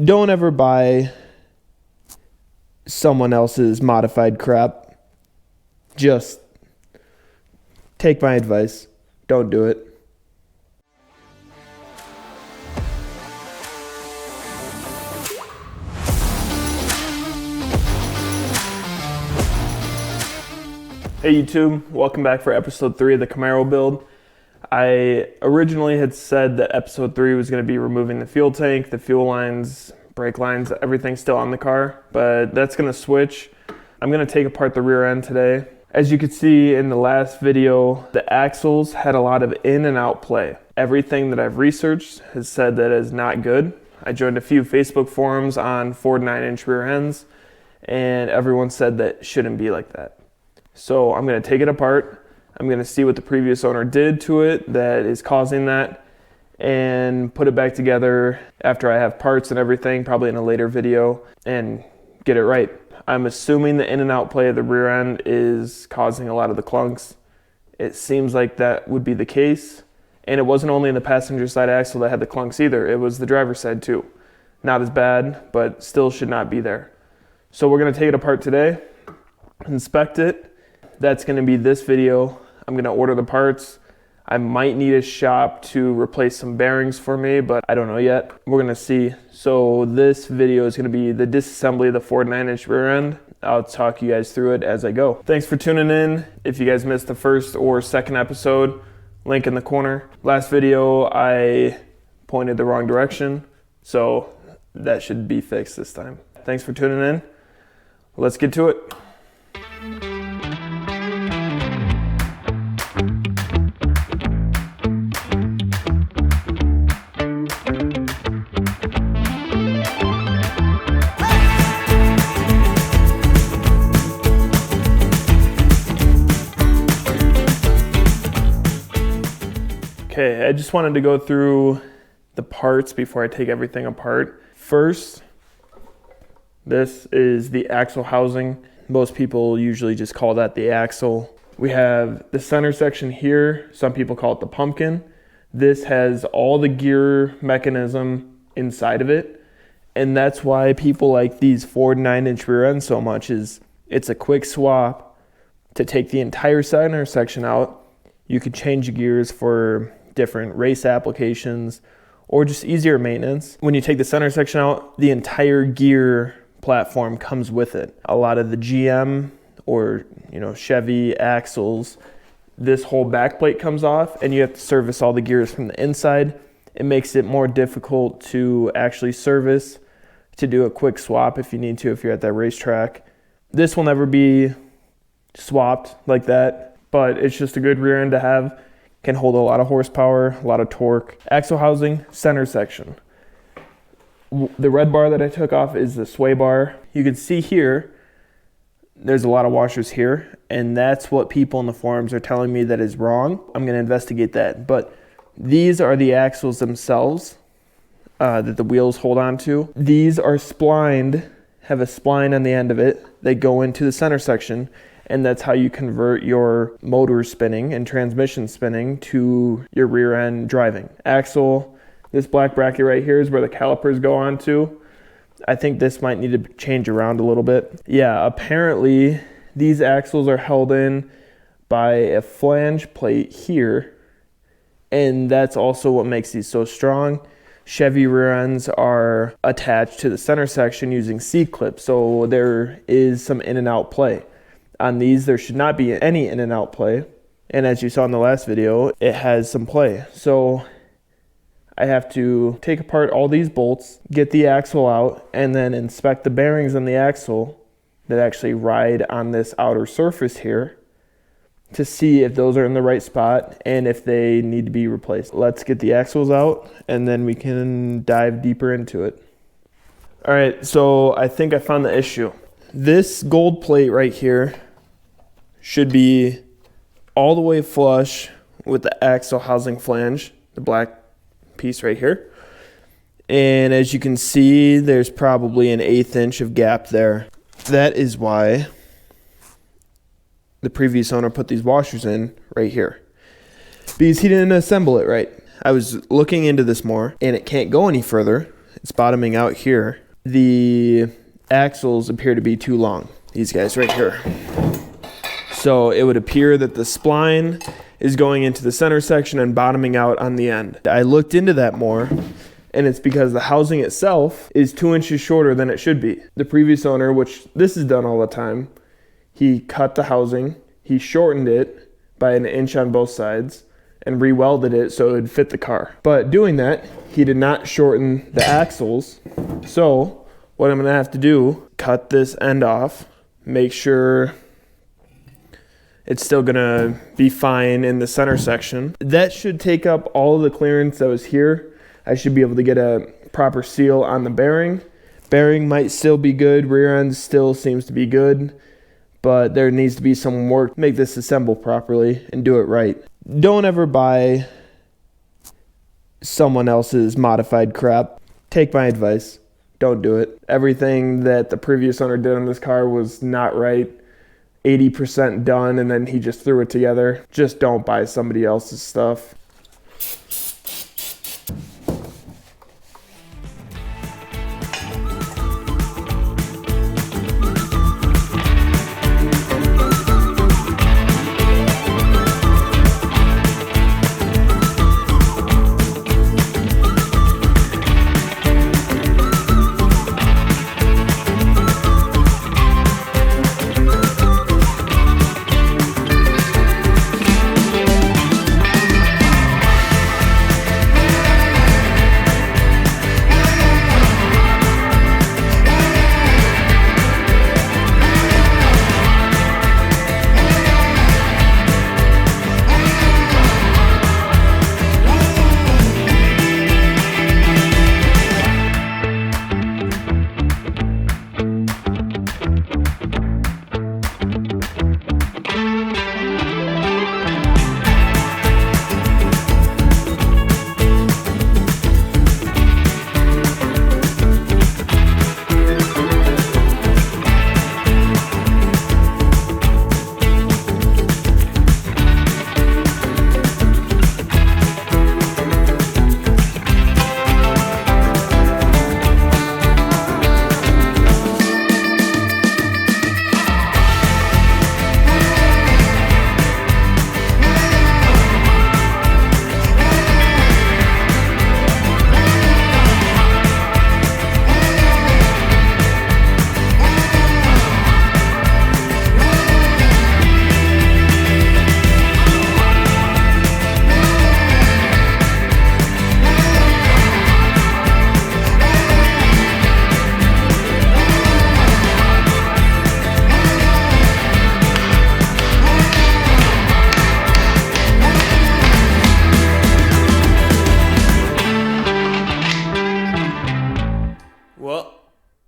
don't ever buy someone else's modified crap. Just take my advice. Don't do it. Hey YouTube, welcome back for episode 3 of the Camaro build. I originally had said that episode 3 was going to be removing the fuel tank, the fuel lines, brake lines, everything's still on the car, but that's going to switch. I'm going to take apart the rear end today. As you could see in the last video, the axles had a lot of in and out play. Everything that I've researched has said that is not good. I joined a few Facebook forums on Ford 9-inch rear ends, and everyone said that shouldn't be like that. So I'm going to take it apart. I'm going to see what the previous owner did to it that is causing that and put it back together after I have parts and everything, probably in a later video, and get it right. I'm assuming the in and out play of the rear end is causing a lot of the clunks. It seems like that would be the case. And it wasn't only in the passenger side axle that had the clunks either. It was the driver's side too. Not as bad, but still should not be there. So we're going to take it apart today, inspect it. That's going to be this video. I'm going to order the parts. I might need a shop to replace some bearings for me, but I don't know yet. We're going to see. So this video is going to be the disassembly of the Ford 9-inch rear end. I'll talk you guys through it as I go. Thanks for tuning in. If you guys missed the first or second episode, link in the corner. Last video, I pointed the wrong direction, so that should be fixed this time. Thanks for tuning in. Let's get to it. Okay, I just wanted to go through the parts before I take everything apart. First, this is the axle housing. Most people usually just call that the axle. We have the center section here. Some people call it the pumpkin. This has all the gear mechanism inside of it. And that's why people like these Ford 9-inch rear ends so much, is it's a quick swap to take the entire center section out. You could change the gears for different race applications or just easier maintenance. When you take the center section out, the entire gear platform comes with it. A lot of the GM or Chevy axles, this whole back plate comes off and you have to service all the gears from the inside. It makes it more difficult to actually service, to do a quick swap if you need to, if you're at that racetrack. This will never be swapped like that, but it's just a good rear end to have. Can hold a lot of horsepower, a lot of torque. Axle housing, center section. The red bar that I took off is the sway bar. You can see here, there's a lot of washers here, and that's what people in the forums are telling me that is wrong. I'm going to investigate that. But these are the axles themselves that the wheels hold on to. These are splined, have a spline on the end of it. They go into the center section. And that's how you convert your motor spinning and transmission spinning to your rear end driving. Axle, this black bracket right here is where the calipers go on to. I think this might need to change around a little bit. Yeah, apparently these axles are held in by a flange plate here. And that's also what makes these so strong. Chevy rear ends are attached to the center section using C-clips. So there is some in and out play. On these, there should not be any in and out play. And as you saw in the last video, it has some play. So I have to take apart all these bolts, get the axle out, and then inspect the bearings on the axle that actually ride on this outer surface here to see if those are in the right spot and if they need to be replaced. Let's get the axles out and then we can dive deeper into it. All right, so I think I found the issue. This gold plate right here should be all the way flush with the axle housing flange, the black piece right here. And as you can see, there's probably an 1/8 inch of gap there. That is why the previous owner put these washers in right here, because he didn't assemble it right. I was looking into this more, and it can't go any further. it's bottoming out here. The axles appear to be too long, these guys right here. So it would appear that the spline is going into the center section and bottoming out on the end. I looked into that more, and it's because the housing itself is 2 inches shorter than it should be. The previous owner, which this is done all the time, he cut the housing, he shortened it by an inch on both sides, and re-welded it so it would fit the car. But doing that, he did not shorten the axles. So what I'm gonna have to do, cut this end off, make sure it's still gonna be fine in the center section. That should take up all of the clearance that was here. I should be able to get a proper seal on the bearing. Bearing might still be good, rear end still seems to be good, but there needs to be some work to make this assemble properly and do it right. Don't ever buy someone else's modified crap. Take my advice, don't do it. Everything that the previous owner did on this car was not right. 80% done, and then he just threw it together. Just don't buy somebody else's stuff.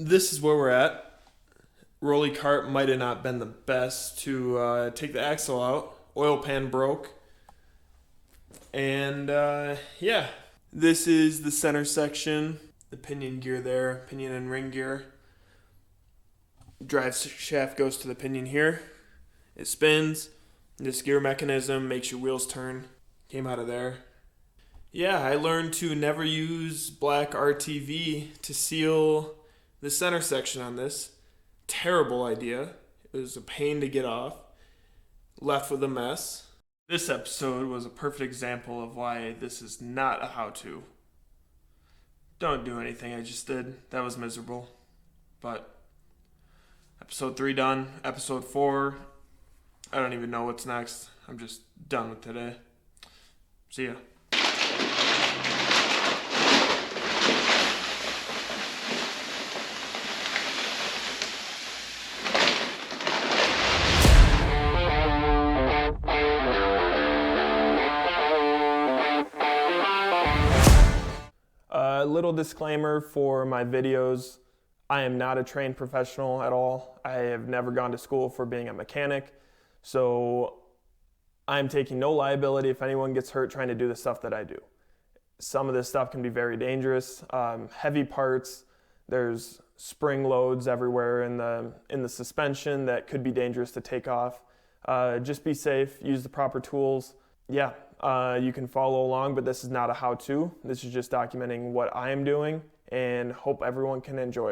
This is where we're at. Rolly cart might have not been the best to take the axle out. Oil pan broke. And yeah, this is the center section. The pinion gear there, pinion and ring gear. Drive shaft goes to the pinion here. It spins. This gear mechanism makes your wheels turn. Came out of there. Yeah, I learned to never use black RTV to seal the center section on this. Terrible idea. It was a pain to get off. Left with a mess. This episode was a perfect example of why this is not a how-to. Don't do anything I just did. That was miserable. But episode 3 done. Episode 4, I don't even know what's next. I'm just done with today. See ya. A little disclaimer for my videos. I am not a trained professional at all. I have never gone to school for being a mechanic. So I'm taking no liability if anyone gets hurt trying to do the stuff that I do. Some of this stuff can be very dangerous. Heavy parts, there's spring loads everywhere in the suspension that could be dangerous to take off. Just be safe, use the proper tools. Yeah, you can follow along, but this is not a how-to. This is just documenting what I am doing and hope everyone can enjoy it.